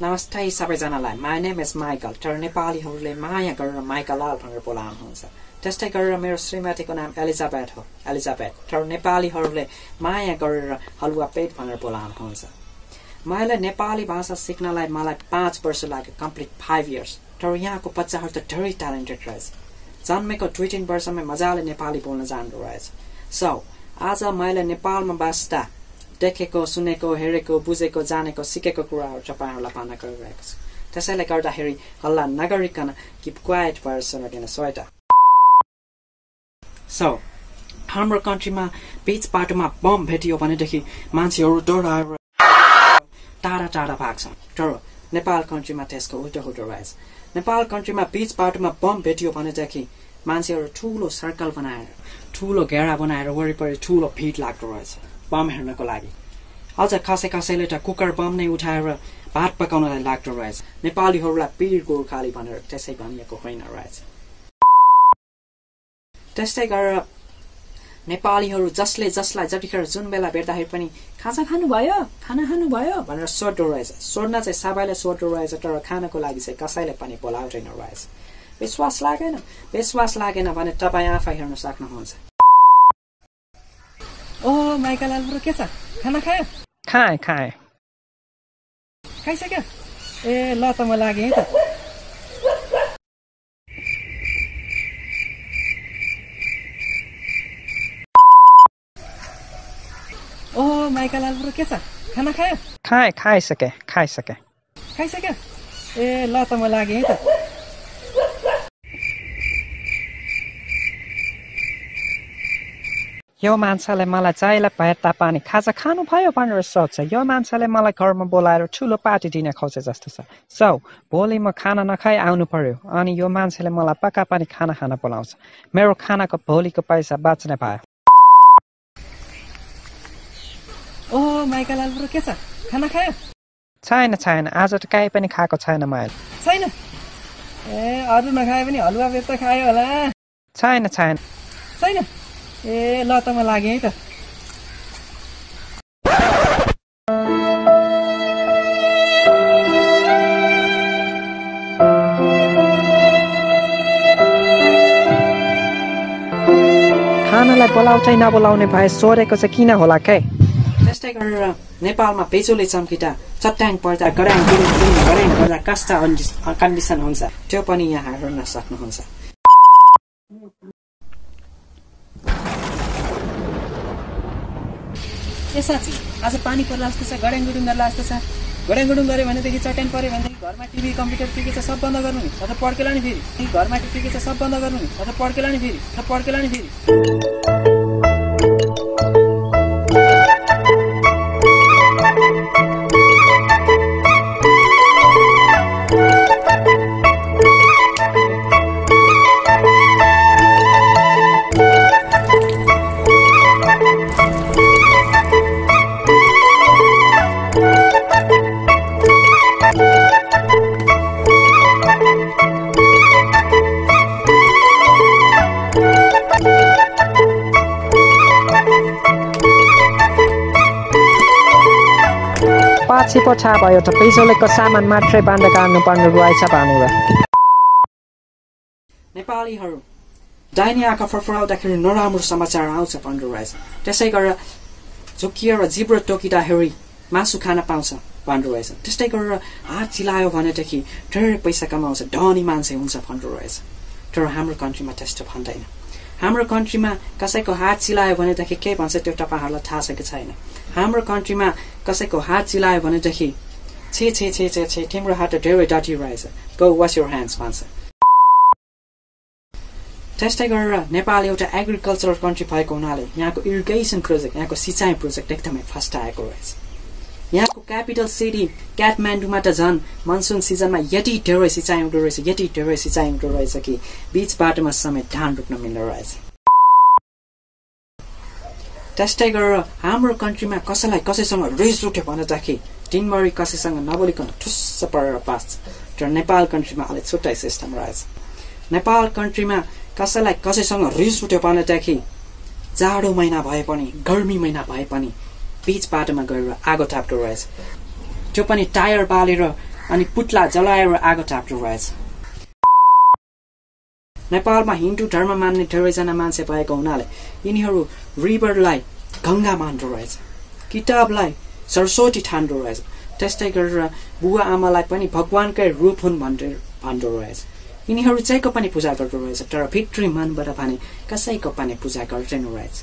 नमस्ते सबैजनालाई my name is Michael तर नेपालीहरूले माया गरेर Maikalal भनेर बोलाउनुहुन्छ त्यस्तै गरेर मेरो श्रीमतीको नाम एलिजाबेथ हो एलिजाबेथ तर नेपालीहरूले माया गरेर हलुवा पेट भनेर बोलाउनुहुन्छ मैले नेपाली भाषा सिक्नलाई मलाई 5 वर्ष लाग्यो कम्प्लिट 5 years तर यहाँको बच्चाहरू त धेरै ट्यालेन्टेड रहेछ जन्मेको 2-3 वर्षमै मजाले नेपाली बोल्न जान्दो रहेछ सो आज मैले नेपालमा बस्दा देखेको सुनेको हेरेको बुझेको जानेको सिकेको कुराहरू तपाईहरुलाई भन्न गइरहेको छु त्यसैले गर्दाखेरि हल्ला नगरिकन keep quiet भएर सुनिदिनु सोइटा सो हाम्रो कन्ट्रीमा बीच बाटोमा बम भेटियो भनेदेखि मान्छेहरू डराएर टाढा टाढा भाग्छन् तर नेपाल कन्ट्रीमा त्यसको उल्टो रहेछ नेपाल कन्ट्रीमा बीच बाटोमा बम भेटियो भनेदेखि मान्छेहरू ठूलो सर्कल बनाएर ठूलो घेरा बनाएर वरिपरि ठूलो भिड लाग्दो रहेछ बम हेर्नको लागि अझ कसैले त कुकर बम नै उठाएर भात पकाउनलाई लाग्दो रहेछ नेपालीहरूलाई पीर गोर्खाली भनेर त्यसै भनिएको होइन रहेछ त्यस्तै गरेर नेपालीहरू जसले जसलाई जतिखेर जुन बेला भेट्दाखेरि पनि खाजा खानुभयो खाना खानुभयो भनेर सोध्दो रहेछ सोध्न चाहिँ सबैले सोध्दो रहेछ तर खानको लागि चाहिँ कसैले पनि बोलाउँदैन रहेछ विश्वास लागेन भने तपाईँ आफै हेर्न सक्नुहुन्छ ओ माइकलाल ब्रो के छ खाना खायो खाए खाइसक्यो ए ल त म लागे है त ओ माइकलाल ब्रो के छ खाना खायो खाइसके खाइसक्यो ए ल त म लागे है त यो मान्छेले मलाई चाहिला भेट्दा पनि खाजा खानु भयो भनेर सोध्छ यो मान्छेले मलाई घरमा बोलाएर ठुलो पार्टी दिन खोजे जस्तो छ सो भोलि म खाना नखाई आउनु पर्यो अनि यो मान्छेले मलाई पक्का पनि खाना खान बोलाउँछ मेरो खानाको भोलिको पैसा बाँच्ने भयो ओ माइकलाल ब्रो के छ खाना खायो छैन आज त केही पनि खाएको छैन मैले छैन ए अरु नखाए पनि हलुवा बेत खायो होला छैन ए ल त म लागे है त खानालाई बोलाउँदै नबोलाउने भए सोरेको चाहिँ किन होला के त्यस्तै गरेर नेपालमा पेचोले चम्किँदा चट्याङ पर्दा गराङ गर्दा कस्ता कन्डिसन हुन्छ त्यो पनि यहाँ हेर्न सक्नुहुन्छ ए साँच्ची आज पानी पर्ला जस्तो छ गड्याङ गुडुङ गर्ला जस्तो छ गड्याङ गुडुङ गऱ्यो भनेदेखि चट्याङ पर्यो भनेदेखि घरमा टिभी कम्प्युटर के छ सब बन्द गर्नु नि अथवा पड्केला नि फेरि घरमा टिभी के छ सब बन्द गर्नु नि अथवा पड्केला नि फेरि पछि पो थाहा भयो त पेचोलेको सामान मात्रै बाँड्न गाड्नु पर्ने रहेछ भनेर नेपालीहरू दाहिने आँखा फरफराउँदाखेरि नराम्रो समाचार आउँछ भन्नु रहेछ त्यसै गरेर झुकिएर जिब्रो टोकिँदाखेरि मासु खान पाउँछ भन्नु रहेछ त्यस्तै गरेर हात चिलायो भनेदेखि धेरै पैसा कमाउँछ धनी मान्छे हुन्छ भन्नु रहेछ तर हाम्रो कन्ट्रीमा त्यस्तो भन्दैन हाम्रो कन्ट्रीमा कसैको हात चिलायो भनेदेखि के भन्छ त्यो तपाईहरुलाई थाहा छ कि छैन हाम्रो कन्ट्रीमा कसैको हात चिलायो भनेदेखि छे तिम्रो हात धेरै डटी रहेछ गो वाश योर ह्यान्ड्स भन्छ त्यस्तै गरेर नेपाल एउटा एग्रिकल्चरल कन्ट्री भएको हुनाले यहाँको इरिगेसन प्रोजेक्ट यहाँको सिँचाइ प्रोजेक्ट एकदमै फस्ट आएको रहेछ यहाँको क्यापिटल सिटी काठमाडौँमा त झन् मनसुन सिजनमा यति धेरै सिँचाइ हुँदो रहेछ कि बीच बाटोमा समेत धान रोप्न मिल्दो रहेछ त्यस्तै गरेर हाम्रो कन्ट्रीमा कसैसँग रिस उठ्यो भनेदेखि दिनभरि कसैसँग नबोलिकन ठुस्स परेर बाँच्छ तर नेपाल कन्ट्रीमा अलि छुट्टै सिस्टम रहेछ नेपाल कन्ट्रीमा कसैसँग रिस उठ्यो भनेदेखि जाडो महिना भए पनि गर्मी महिना भए पनि बीच बाटोमा गएर आगो ताप्दो रहेछ त्यो पनि टायर बालेर अनि पुतला जलाएर आगो ताप्दो रहेछ। नेपालमा हिन्दू धर्म मान्ने धेरैजना मान्छे भएको हुनाले यिनीहरू रिभरलाई गंगा मान्दो रहेछ, किताबलाई सरस्वती ठान्दो रहेछ। त्यस्तै गरेर बुवा आमालाई पनि भगवानकै रूप हुन् भन्दो रहेछ। यिनीहरू चाहिँको पनि पूजा गर्दो रहेछ, तर भित्री मनबाट भने कसैको पनि पूजा गर्दैन रहेछ।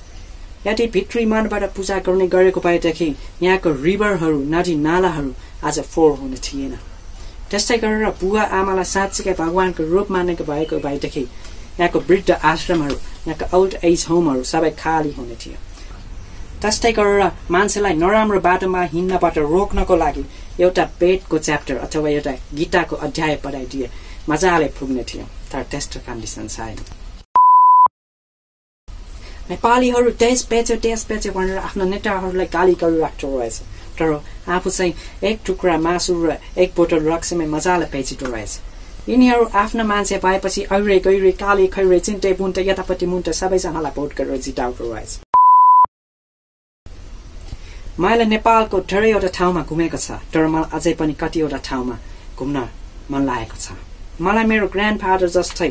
यदि भित्री मनबाट पूजा गर्ने गरेको भएदेखि यहाँको रिभरहरू नदी नालाहरू आज फोहोर हुने थिएन। त्यस्तै गरेर बुवा आमालाई साँच्चीकै भगवानको रूप मानेको भएको भएदेखि यहाँको वृद्ध आश्रमहरू, यहाँको ओल्ड एज होमहरू सबै खाली हुने थियो। त्यस्तै गरेर मान्छेलाई नराम्रो बाटोमा हिँड्नबाट रोक्नको लागि एउटा वेदको च्याप्टर अथवा एउटा गीताको अध्याय पढाइदिए मजाले पुग्ने थियो, तर त्यस्तो कन्डिसन छैन। नेपालीहरू देश बेच्यो भनेर आफ्ना नेताहरूलाई गाली गरिराख्दो रहेछ, तर आफू चाहिँ एक टुक्रा मासु र एक बोतल रक्सीमै मजाले बेचिदो रहेछ। यिनीहरू आफ्ना मान्छे भएपछि ऐरे गैरे काले खैरे चिन्ते बुन्ते यतापट्टि मुन्टे सबैजनालाई भोट गरेर जिताउँदो रहेछ। मैले नेपालको धेरैवटा ठाउँमा घुमेको छ, तर मलाई अझै पनि कतिवटा ठाउँमा घुम्न मन लागेको छ। मलाई मेरो ग्रान्डफादर जस्तै,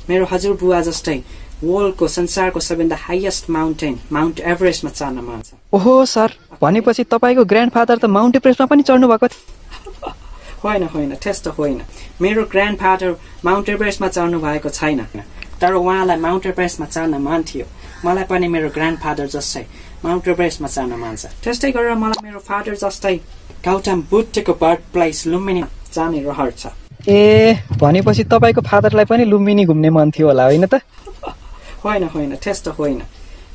मेरो हजुरबुवा जस्तै वर्ल्डको संसारको सबैभन्दा हाइएस्ट माउन्टेन माउन्ट एभरेस्टमा चढ्न मन छ। ओहो सर, भनेपछि तपाईको ग्रान्डफादर त माउन्ट एभरेस्टमा पनि चढ्नु भएको थियो? होइन, त्यस्तो होइन। मेरो ग्रान्डफादर माउन्ट एभरेस्टमा चढ्नु भएको छैन, तर उहाँलाई माउन्ट एभरेस्टमा चढ्न मन थियो। मलाई पनि मेरो ग्रान्डफादर जस्तै माउन्ट एभरेस्टमा चढ्न मन छ। त्यस्तै गरेर मलाई मेरो फादर जस्तै गौतम बुद्धको बर्थ प्लेस लुम्बिनी जाने रहर छ। ए, भनेपछि तपाईको फादरलाई पनि लुम्बिनी घुम्ने मन थियो होला, होइन त? होइन, त्यस्तो होइन।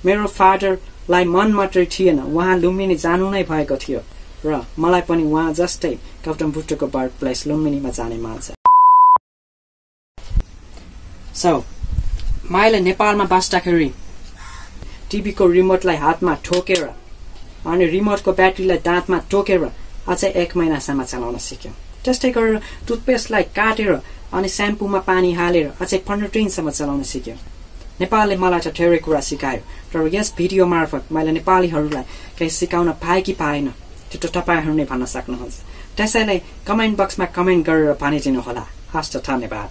मेरो फादरलाई मन मात्रै थिएन, उहाँ लुम्बिनी जानु नै भएको थियो र मलाई पनि उहाँ जस्तै गौतम बुद्धको बर्थ प्लेस लुम्बिनीमा जाने मन छ। मैले नेपालमा बस्दाखेरि टिभीको रिमोटलाई हातमा ठोकेर अनि रिमोटको ब्याट्रीलाई दाँतमा टोकेर अझै 1 महिनासम्म चलाउन सिक्यो। त्यस्तै गरेर टुथपेस्टलाई काटेर अनि स्याम्पूमा पानी हालेर अझै 15 दिनसम्म चलाउन सिक्यो। नेपालले मलाई त धेरै कुरा सिकायो, तर यस भिडियो मार्फत मैले नेपालीहरूलाई केही सिकाउन पाए कि पाएन त्यो त तपाईहरू नै भन्न सक्नुहुन्छ। त्यसैले कमेन्ट बक्समा कमेन्ट गरेर भनिदिनु होला। हस्त, धन्यवाद।